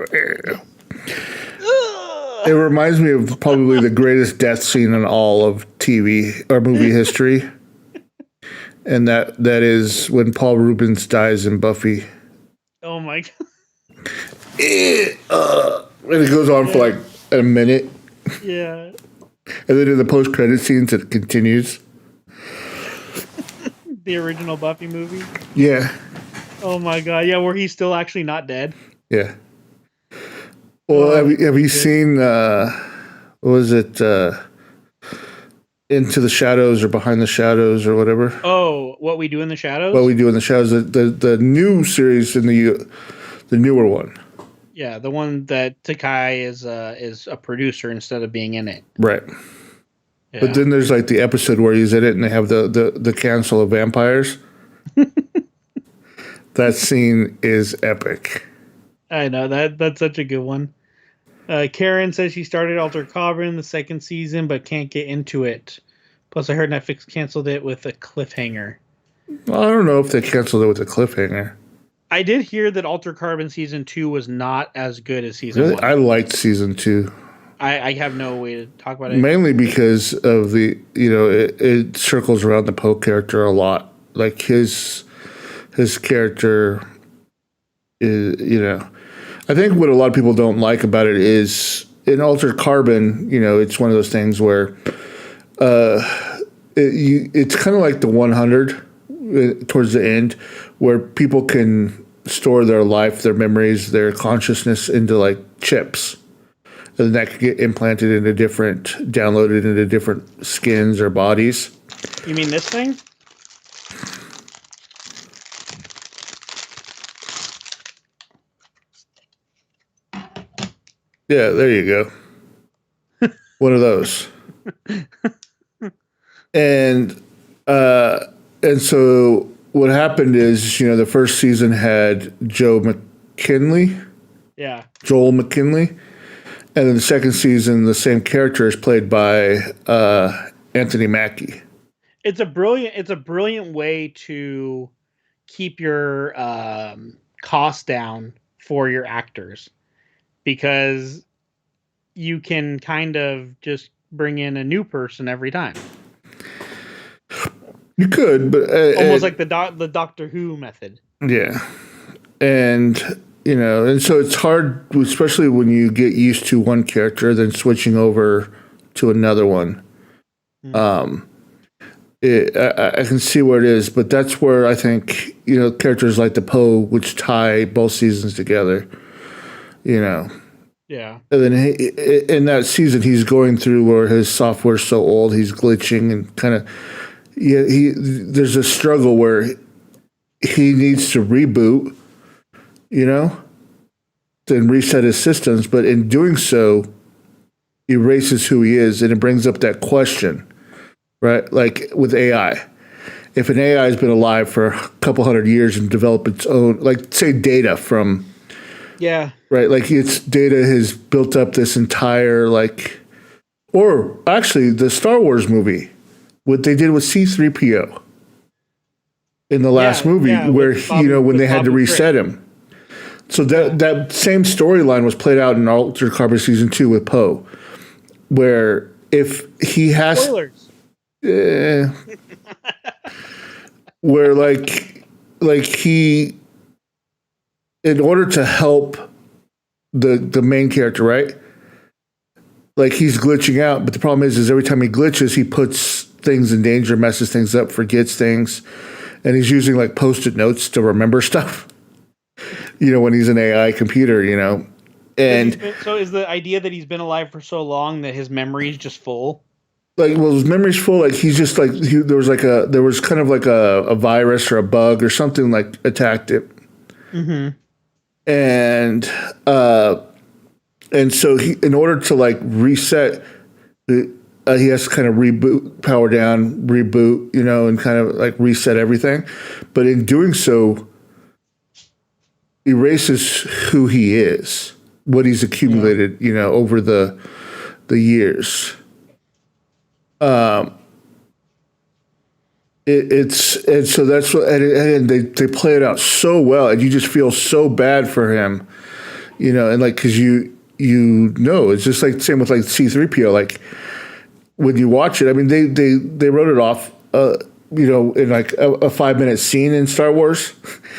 Speaker 2: reminds me of probably the greatest death scene in all of TV or movie history. And that is when Paul Rubens dies in Buffy.
Speaker 3: Oh my god.
Speaker 2: And it goes on for a minute.
Speaker 3: Yeah.
Speaker 2: And then in the post-credit scenes, it continues.
Speaker 3: The original Buffy movie?
Speaker 2: Yeah.
Speaker 3: Oh my god. Yeah, where he's still actually not dead.
Speaker 2: Yeah. Well, have you seen, what was it, Into the Shadows or Behind the Shadows or whatever?
Speaker 3: Oh, What We Do in the Shadows?
Speaker 2: What We Do in the Shadows. The new series in the newer one.
Speaker 3: Yeah, the one that Takai is a producer instead of being in it.
Speaker 2: Right.
Speaker 3: Yeah.
Speaker 2: But then there's the episode where he's in it and they have the Council of Vampires. That scene is epic.
Speaker 3: I know, that's such a good one. Karen says she started Altered Carbon the 2nd season, but can't get into it. Plus, I heard Netflix canceled it with a cliffhanger.
Speaker 2: Well, I don't know if they canceled it with a cliffhanger.
Speaker 3: I did hear that Altered Carbon season 2 was not as good as season 1.
Speaker 2: I liked season 2.
Speaker 3: I have no way to talk about it.
Speaker 2: Mainly because of it circles around the Poe character a lot. His character is, I think what a lot of people don't like about it is in Altered Carbon, it's one of those things where it's kind of like the 100 towards the end, where people can store their life, their memories, their consciousness into chips. And that could get downloaded into different skins or bodies.
Speaker 3: You mean this thing?
Speaker 2: Yeah, there you go. One of those. And so what happened is, the first season had Joel McKinley. And then the second season, the same character is played by Anthony Mackie.
Speaker 3: It's a brilliant way to keep your costs down for your actors, because you can kind of just bring in a new person every time.
Speaker 2: You could, but
Speaker 3: almost like the Doctor Who method.
Speaker 2: Yeah, and so it's hard, especially when you get used to one character, then switching over to another one. Mm-hmm. I can see where it is, but that's where I think characters like the Poe, which tie both seasons together. Yeah. And then in that season, he's going through where his software's so old, he's glitching and kind of. Yeah, there's a struggle where he needs to reboot, then reset his systems, but in doing so, erases who he is, and it brings up that question, right? Like with AI. if an AI has been alive for a couple hundred years and developed its own, like say Data from, right, like its Data has built up this entire or actually the Star Wars movie, what they did with C-3PO in the last movie, where when they had to reset him. So that same storyline was played out in Altered Carbon Season 2 with Poe, where if he has
Speaker 3: spoilers,
Speaker 2: where he, in order to help the main character, right? Like he's glitching out, but the problem is every time he glitches, he puts things in danger, messes things up, forgets things, and he's using like Post-it notes to remember stuff. When he's an AI computer, and
Speaker 3: so is the idea that he's been alive for so long that his memory is just full?
Speaker 2: His memory's full. Like he's just like there was kind of like a virus or a bug or something like attacked it, and so he, in order to like reset, he has to kind of reboot, power down, reboot, and kind of like reset everything, but in doing so, erases who he is, what he's accumulated, over the years. So that's what, and they play it out so well, and you just feel so bad for him, and like because it's just like the same with like C-3PO. Like when you watch it, I mean they wrote it off, in like a 5-minute scene in Star Wars,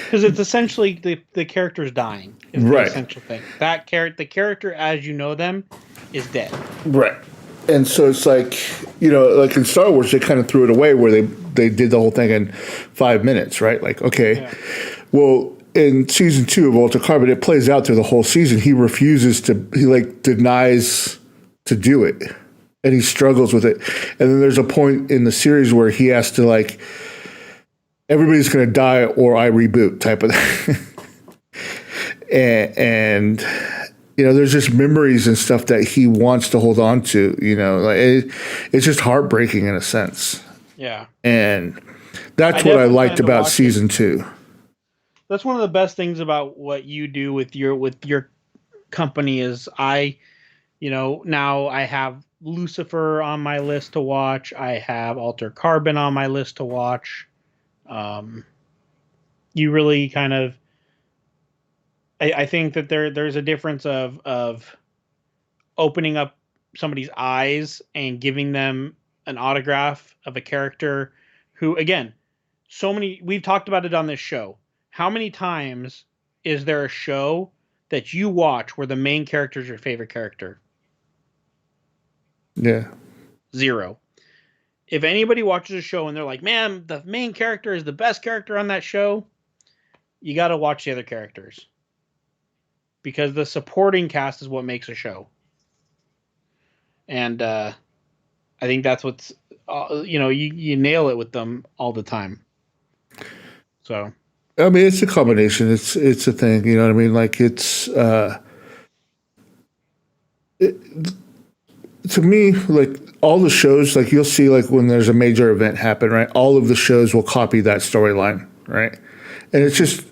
Speaker 3: because it's essentially the character's dying. Is the essential thing. That the character as you know them is dead. Right.
Speaker 2: And so it's like, like in Star Wars, they kind of threw it away where they did the whole thing in 5 minutes, right? Like, okay, well, in season 2 of Altered Carbon, it plays out through the whole season. He refuses he denies to do it, and he struggles with it. And then there's a point in the series where he has to like, everybody's going to die or I reboot type of thing. and there's just memories and stuff that he wants to hold on to, it's just heartbreaking in a sense.
Speaker 3: Yeah.
Speaker 2: And that's what I liked about season 2.
Speaker 3: That's one of the best things about what you do with your company is now I have Lucifer on my list to watch. I have Altered Carbon on my list to watch. You really kind of, I think that there's a difference of opening up somebody's eyes and giving them an autograph of a character who, again, we've talked about it on this show. How many times is there a show that you watch where the main character is your favorite character?
Speaker 2: Yeah.
Speaker 3: 0. If anybody watches a show and they're like, man, the main character is the best character on that show, you got to watch the other characters. Because the supporting cast is what makes a show. And I think that's what's, you nail it with them all the time. So.
Speaker 2: I mean, it's a combination. It's a thing, you know what I mean? Like to me, like all the shows, like you'll see like when there's a major event happen, right? All of the shows will copy that storyline, right? And it's just,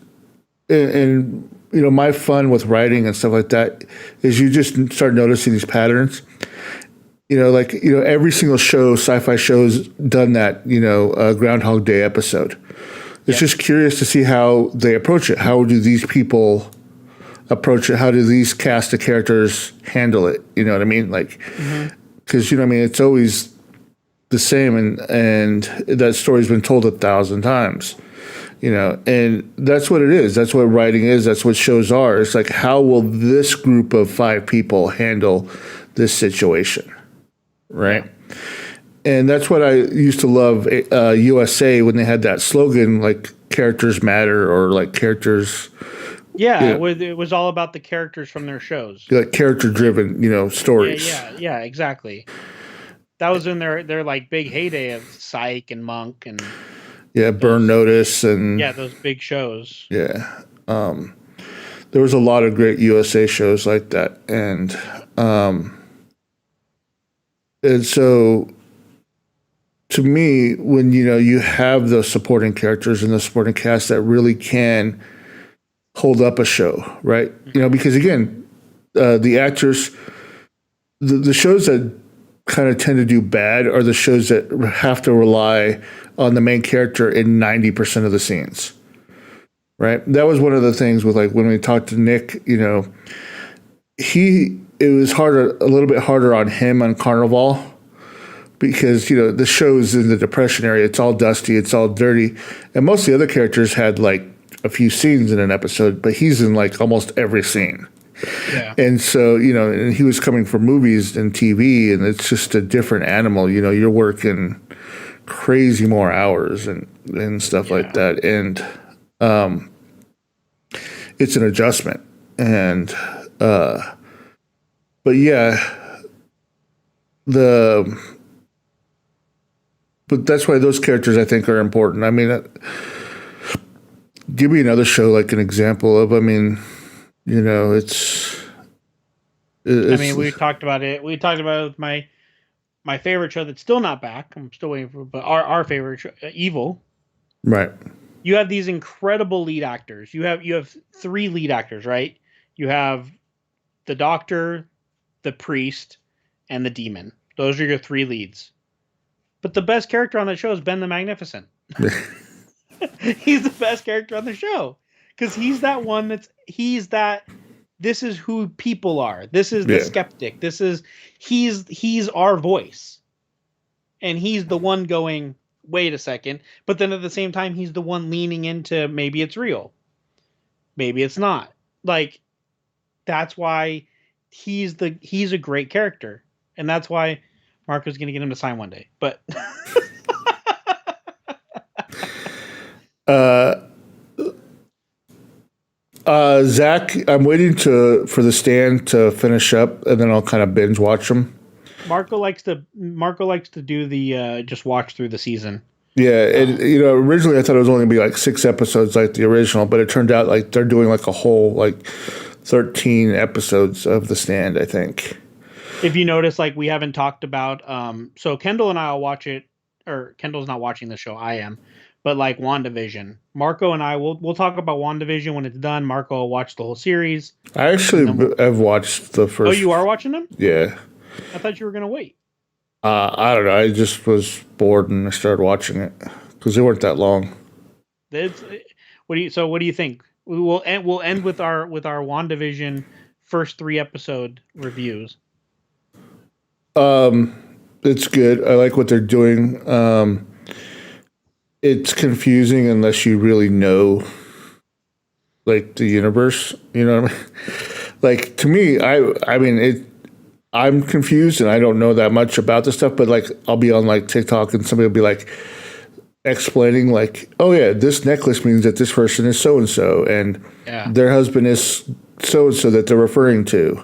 Speaker 2: and my fun with writing and stuff like that is you just start noticing these patterns. Every single show, sci-fi show's done that, Groundhog Day episode. It's just curious to see how they approach it. How do these people approach it? How do these cast of characters handle it? You know what I mean? Like, because, it's always the same and that story's been told 1,000 times. And that's what it is. That's what writing is. That's what shows are. It's like, how will this group of 5 people handle this situation? Right? And that's what I used to love USA when they had that slogan, like characters matter or like characters.
Speaker 3: Yeah, it was all about the characters from their shows.
Speaker 2: Like character driven, stories.
Speaker 3: Yeah, exactly. That was in their like big heyday of Psych and Monk and
Speaker 2: Burn Notice and
Speaker 3: those big shows.
Speaker 2: Yeah. There was a lot of great USA shows like that. And so to me, when you have those supporting characters and the supporting cast that really can hold up a show, right? Because again, the actors, the shows that kind of tend to do bad are the shows that have to rely on the main character in 90% of the scenes, right? That was one of the things with, like, when we talked to Nick, it was a little bit harder on him on Carnival, because the show's in the Depression area. It's all dusty, it's all dirty, and most of the other characters had like a few scenes in an episode, but he's in like almost every scene.
Speaker 3: Yeah.
Speaker 2: And so, and he was coming from movies and TV, and it's just a different animal. You're working crazy more hours and stuff like that. And it's an adjustment. And but yeah, but that's why those characters, I think, are important. I mean, give me another show, like an example of, it's
Speaker 3: I mean, we talked about it. We talked about it with my favorite show that's still not back. I'm still waiting for, but our favorite show, Evil.
Speaker 2: Right.
Speaker 3: You have these incredible lead actors. You have 3 lead actors, right? You have the doctor, the priest, and the demon. Those are your 3 leads. But the best character on that show is Ben the Magnificent. He's the best character on the show because he's that one this is who people are. This is the skeptic. He's our voice. And he's the one going, wait a second. But then at the same time, he's the one leaning into maybe it's real. Maybe it's not. Like, that's why he's a great character. And that's why Marco's going to get him to sign one day. But
Speaker 2: Zach, I'm waiting for The Stand to finish up, and then I'll kind of binge watch them.
Speaker 3: Marco likes to do the just watch through the season.
Speaker 2: Yeah, originally I thought it was only gonna be like 6 episodes like the original, but it turned out like they're doing like a whole like 13 episodes of The Stand, I think.
Speaker 3: If you notice, like, we haven't talked about so Kendall and I will watch it, or Kendall's not watching the show, I am. But like WandaVision, Marco and I we'll talk about WandaVision when it's done. Marco will watch the whole series.
Speaker 2: I actually have watched the first.
Speaker 3: Oh, you are watching them?
Speaker 2: Yeah.
Speaker 3: I thought you were gonna wait.
Speaker 2: I don't know. I just was bored and I started watching it because they weren't that long.
Speaker 3: What do you think? We'll end with our WandaVision first 3 episode reviews.
Speaker 2: It's good. I like what they're doing. It's confusing unless you really know, like, the universe. You know what I mean? Like, to me, I'm confused and I don't know that much about this stuff. But like, I'll be on like TikTok and somebody will be like explaining, like, oh yeah, this necklace means that this person is so and so, and their husband is so and so that they're referring to,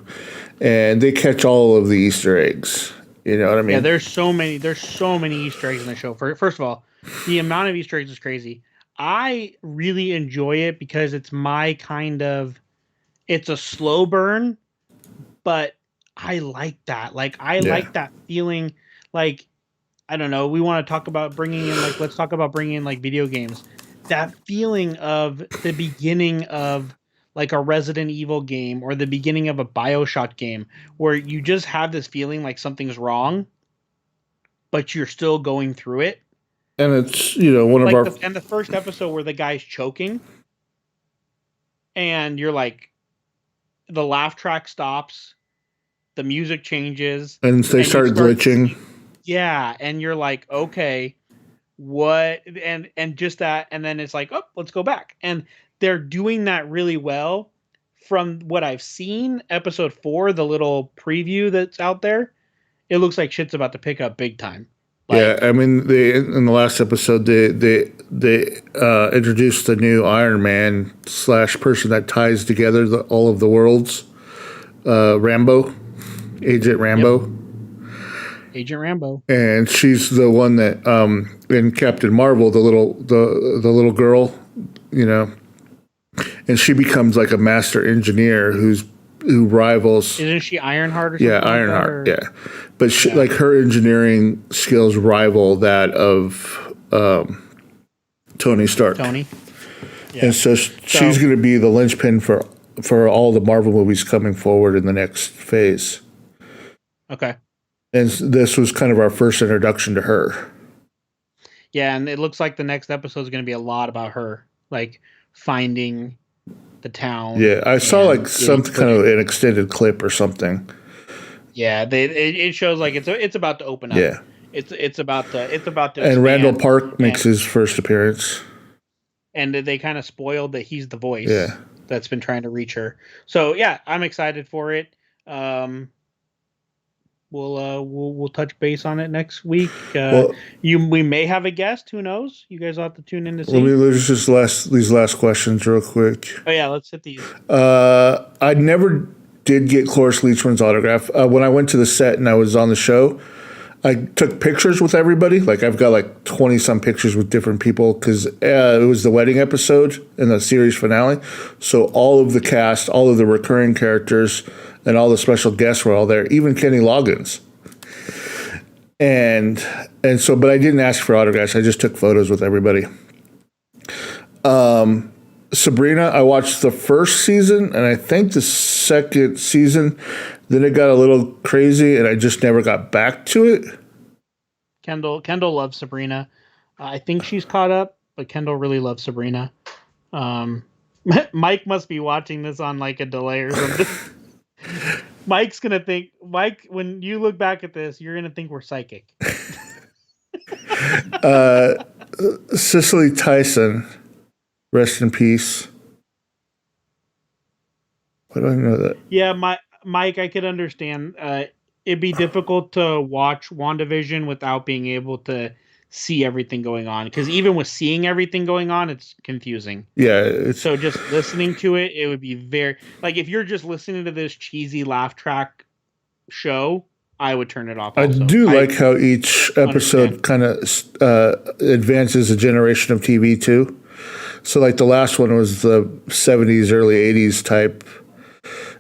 Speaker 2: and they catch all of the Easter eggs. You know what I mean?
Speaker 3: Yeah, there's so many Easter eggs in the show. First of all, the amount of Easter eggs is crazy. I really enjoy it because it's it's a slow burn, but I like that. Like, I like that feeling. Like, I don't know. We want to talk about let's talk about bringing in like video games. That feeling of the beginning of like a Resident Evil game or the beginning of a BioShock game where you just have this feeling like something's wrong, but you're still going through it.
Speaker 2: And it's, one of our...
Speaker 3: And the first episode where the guy's choking and you're like, the laugh track stops, the music changes.
Speaker 2: And they start glitching.
Speaker 3: Yeah, and you're like, okay, what? And just that, and then it's like, oh, let's go back. And they're doing that really well. From what I've seen, episode 4, the little preview that's out there, it looks like shit's about to pick up big time.
Speaker 2: Yeah, I mean, in the last episode, they introduced the new Iron Man / person that ties together all of the worlds, Rambo, Agent Rambo.
Speaker 3: Yep. Agent Rambo,
Speaker 2: and she's the one that in Captain Marvel, the little girl, and she becomes like a master engineer who's who rivals.
Speaker 3: Isn't she Ironheart or something?
Speaker 2: Yeah, Ironheart. Yeah, but she, like her engineering skills rival that of Tony Stark.
Speaker 3: Tony.
Speaker 2: Yeah. And so she's going to be the linchpin for all the Marvel movies coming forward in the next phase.
Speaker 3: Okay.
Speaker 2: And this was kind of our first introduction to her.
Speaker 3: Yeah, and it looks like the next episode is going to be a lot about her, like finding the town.
Speaker 2: Yeah, I saw like some kind of an extended clip or something.
Speaker 3: Yeah, it shows like it's about to open up.
Speaker 2: Yeah,
Speaker 3: it's about to.
Speaker 2: And Randall Park makes his first appearance.
Speaker 3: And they kind of spoiled that he's the voice that's been trying to reach her. So yeah, I'm excited for it. We'll touch base on it next week. We may have a guest. Who knows? You guys will have to tune in to see.
Speaker 2: Let me just these last questions real quick.
Speaker 3: Oh yeah, let's hit these.
Speaker 2: I never did get Cloris Leachman's autograph. When I went to the set and I was on the show, I took pictures with everybody. Like I've got like 20 some pictures with different people because it was the wedding episode in the series finale. So all of the cast, all of the recurring characters, and all the special guests were all there, even Kenny Loggins. And so, but I didn't ask for autographs. I just took photos with everybody. Sabrina, I watched the first season and I think the second season. Then it got a little crazy and I just never got back to it.
Speaker 3: Kendall loves Sabrina. I think she's caught up, but Kendall really loves Sabrina. Mike must be watching this on like a delay or something. Mike's going to think, Mike, when you look back at this, you're going to think we're psychic.
Speaker 2: Cicely Tyson, rest in peace. Why do I know that?
Speaker 3: Yeah, Mike, I could understand. It'd be difficult to watch WandaVision without being able to see everything going on. Because even with seeing everything going on, it's confusing.
Speaker 2: Yeah.
Speaker 3: So just listening to it, it would be very... Like, if you're just listening to this cheesy laugh track show, I would turn it off also.
Speaker 2: I do like how each episode kind of advances a generation of TV, too. So, like, the last one was the 70s, early 80s type.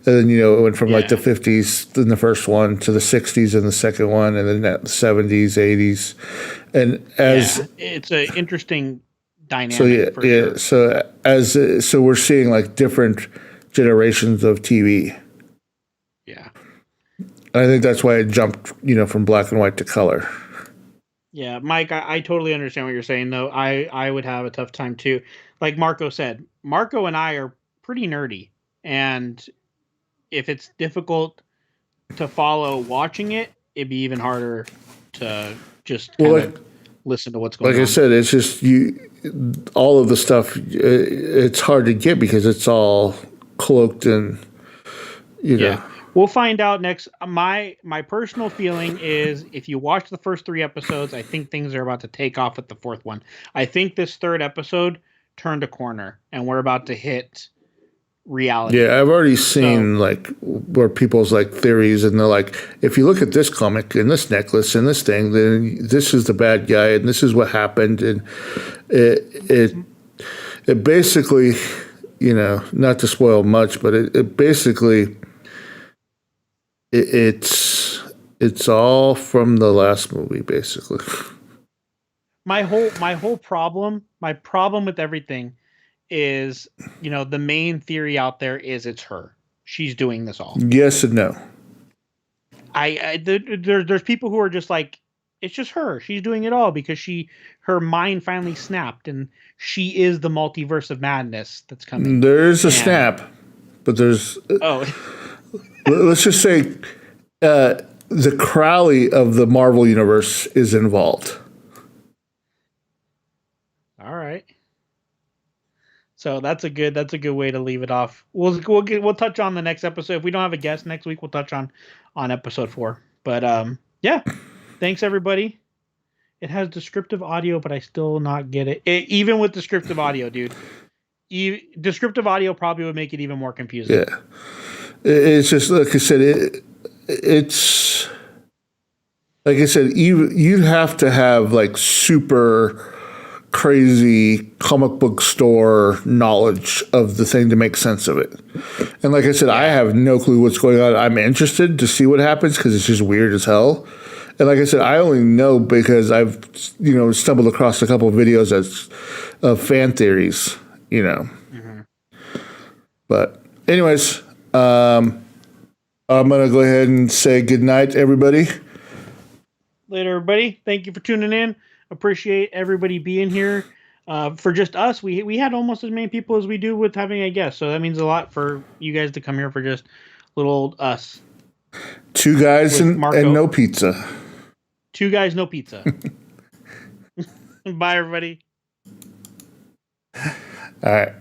Speaker 2: And then, it went from like the 50s in the first one to the 60s in the second one, and then the 70s, 80s. And
Speaker 3: it's an interesting dynamic.
Speaker 2: So we're seeing like different generations of TV.
Speaker 3: Yeah.
Speaker 2: I think that's why it jumped, from black and white to color.
Speaker 3: Yeah, Mike, I totally understand what you're saying, though. I would have a tough time too. Like Marco said, Marco and I are pretty nerdy, and if it's difficult to follow watching it, it'd be even harder to just listen to what's going on.
Speaker 2: Like I said, it's just all of the stuff, it's hard to get because it's all cloaked in,
Speaker 3: Yeah. We'll find out next. My personal feeling is if you watch the first 3 episodes, I think things are about to take off at the 4th one. I think this 3rd episode turned a corner and we're about to hit reality.
Speaker 2: Yeah, I've already seen like where people's like theories, and they're like, if you look at this comic and this necklace and this thing, then this is the bad guy and this is what happened, and it basically, not to spoil much, but it basically it's all from the last movie, basically.
Speaker 3: My whole problem with everything is, the main theory out there is it's her. She's doing this all.
Speaker 2: Yes and no.
Speaker 3: There's people who are just like, it's just her. She's doing it all because her mind finally snapped, and she is the multiverse of madness that's coming.
Speaker 2: There's a snap, but there's... let's just say the Crowley of the Marvel Universe is involved.
Speaker 3: All right. So that's a good way to leave it off. We'll touch on the next episode. If we don't have a guest next week, we'll touch on episode 4. But yeah, thanks everybody. It has descriptive audio, but I still not get it. Even with descriptive audio, dude. Descriptive audio probably would make it even more confusing.
Speaker 2: Yeah, it's just like I said. It's like I said. You'd have to have like super crazy comic book store knowledge of the thing to make sense of it. And like I said, I have no clue what's going on. I'm interested to see what happens because it's just weird as hell. And like I said, I only know because I've, stumbled across a couple of videos of fan theories, Mm-hmm. But anyways, I'm going to go ahead and say good night, everybody.
Speaker 3: Later, everybody. Thank you for tuning in. Appreciate everybody being here. For just us, we had almost as many people as we do with having a guest. So that means a lot for you guys to come here for just little old us.
Speaker 2: 2 guys and no pizza.
Speaker 3: 2 guys, no pizza. Bye, everybody.
Speaker 2: All right.